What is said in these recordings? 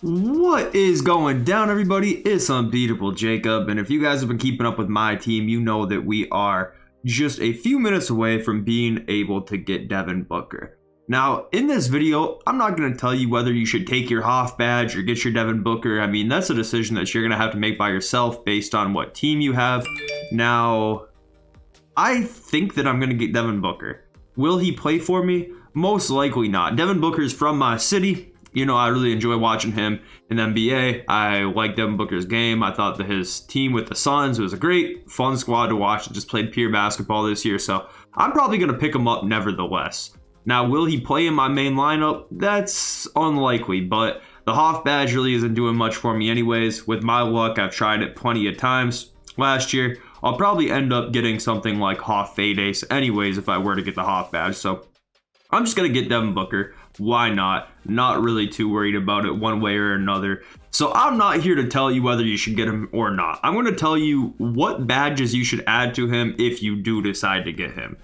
What is going down, everybody? It's Unbeatable Jacob, and if you guys have been keeping up with my team, you know that we are just a few minutes away from being able to get Devin Booker. Now, in this video, I'm not going to tell you whether you should take your Hoff badge or get your Devin Booker. I mean, that's a decision that you're going to have to make by yourself based on what team you have. Now, I think that I'm going to get Devin Booker. Will he play for me? Most likely not. Devin Booker is from my city. You know, I really enjoy watching him in the NBA. I like Devin Booker's game. I thought that his team with the Suns was a great, fun squad to watch. Just played pure basketball this year, so I'm probably going to pick him up nevertheless. Now, will he play in my main lineup? That's unlikely, but the Hoff badge really isn't doing much for me anyways. With my luck, I've tried it plenty of times last year. I'll probably end up getting something like Hoff Fade Ace anyways if I were to get the Hoff badge, so I'm just going to get Devin Booker. Why not? Not really too worried about it one way or another. So I'm not here to tell you whether you should get him or not. I'm going to tell you what badges you should add to him if you do decide to get him.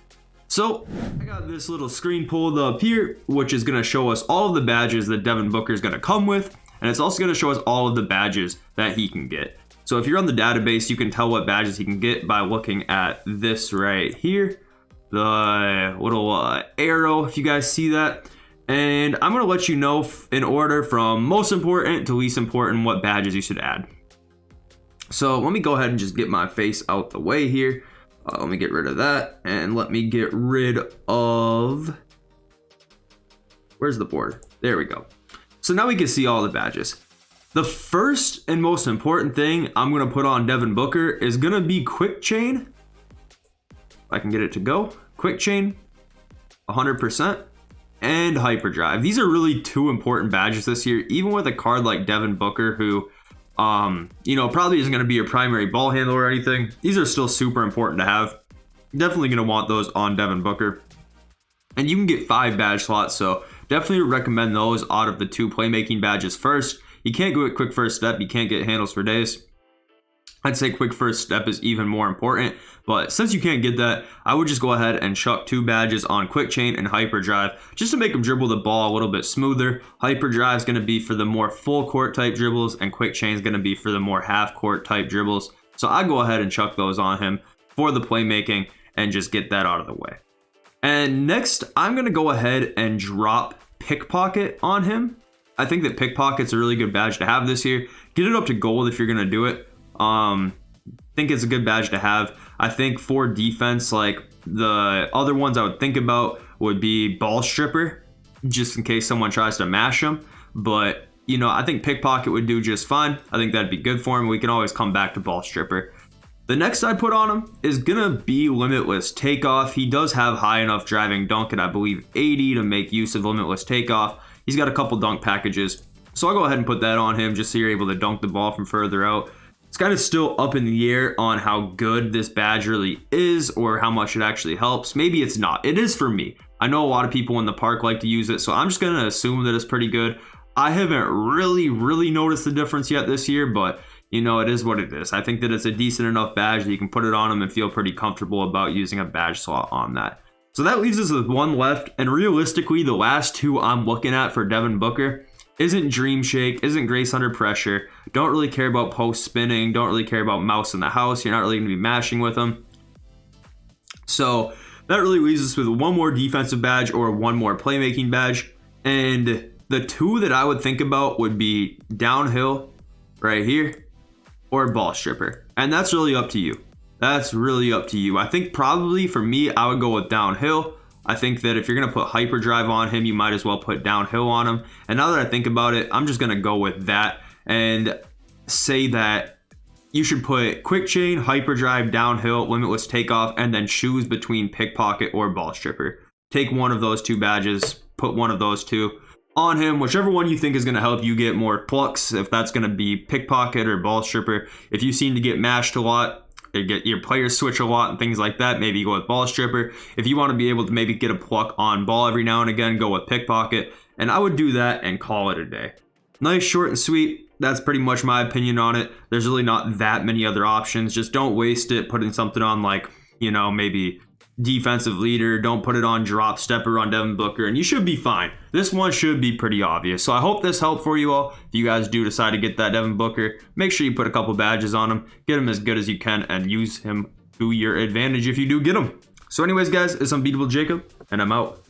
So I got this little screen pulled up here, which is going to show us all of the badges that Devin Booker is going to come with. And it's also going to show us all of the badges that he can get. So if you're on the database, you can tell what badges he can get by looking at this right here. The little arrow, if you guys see that. And I'm going to let you know in order from most important to least important what badges you should add. So let me go ahead and just get my face out the way here. Let me get rid of that. And let me get rid of... Where's the board? There we go. So now we can see all the badges. The first and most important thing I'm going to put on Devin Booker is going to be Quick Chain. If I can get it to go. Quick Chain, 100%. And Hyperdrive. These are really two important badges this year, even with a card like Devin Booker, who, you know, probably isn't going to be your primary ball handler or anything. These are still super important to have. Definitely going to want those on Devin Booker. And you can get 5 badge slots, so definitely recommend those out of the 2 playmaking badges first. You can't go at Quick First Step. You can't get Handles for Days. I'd say Quick First Step is even more important, but since you can't get that, I would just go ahead and chuck 2 badges on Quick Chain and Hyperdrive just to make them dribble the ball a little bit smoother. Hyperdrive is going to be for the more full court type dribbles, and Quick Chain is going to be for the more half court type dribbles. So I go ahead and chuck those on him for the playmaking and just get that out of the way. And next, I'm going to go ahead and drop Pickpocket on him. I think that Pickpocket's a really good badge to have this year. Get it up to gold if you're going to do it. Think it's a good badge to have. I think for defense, like the other ones I would think about would be Ball Stripper, just in case someone tries to mash him. But, you know, I think Pickpocket would do just fine. I think that'd be good for him. We can always come back to Ball Stripper. The next I put on him is gonna be Limitless Takeoff. He does have high enough driving dunk at, I believe, 80 to make use of Limitless Takeoff. He's got a couple dunk packages. So I'll go ahead and put that on him just so you're able to dunk the ball from further out. It's kind of still up in the air on how good this badge really is or how much it actually helps. Maybe it's not. It is for me. I know a lot of people in the park like to use it, so I'm just going to assume that it's pretty good. I haven't really noticed the difference yet this year, but you know, it is what it is. I think that it's a decent enough badge that you can put it on them and feel pretty comfortable about using a badge slot on that. So that leaves us with 1 left, and realistically, the last 2 I'm looking at for Devin Booker isn't Dream Shake, isn't Grace Under Pressure. Don't really care about post spinning. Don't really care about Mouse in the House. You're not really going to be mashing with them. So that really leaves us with 1 more defensive badge or 1 more playmaking badge. And the 2 that I would think about would be Downhill right here or Ball Stripper. And that's really up to you. That's really up to you. I think probably for me, I would go with Downhill. I think that if you're going to put Hyperdrive on him, you might as well put Downhill on him. And now that I think about it, I'm just going to go with that and say that you should put Quick Chain, Hyperdrive, Downhill, Limitless Takeoff, and then choose between Pickpocket or Ball Stripper. Take one of those 2 badges, put one of those 2 on him, whichever one you think is going to help you get more plucks, if that's going to be Pickpocket or Ball Stripper. If you seem to get mashed a lot, get your players switch a lot and things like that, maybe you go with Ball Stripper. If you want to be able to maybe get a pluck on ball every now and again, go with Pickpocket. And I would do that and call it a day. Nice, short and sweet. That's pretty much my opinion on it. There's really not that many other options. Just don't waste it putting something on like, you know, maybe defensive leader. Don't put it on drop stepper on Devin Booker, and you should be fine. This one should be pretty obvious. So I hope this helped for you all. If you guys do decide to get that Devin Booker, make sure you put a couple badges on him, get him as good as you can, and use him to your advantage if you do get him. So anyways, guys, it's Unbeatable Jacob, and I'm out.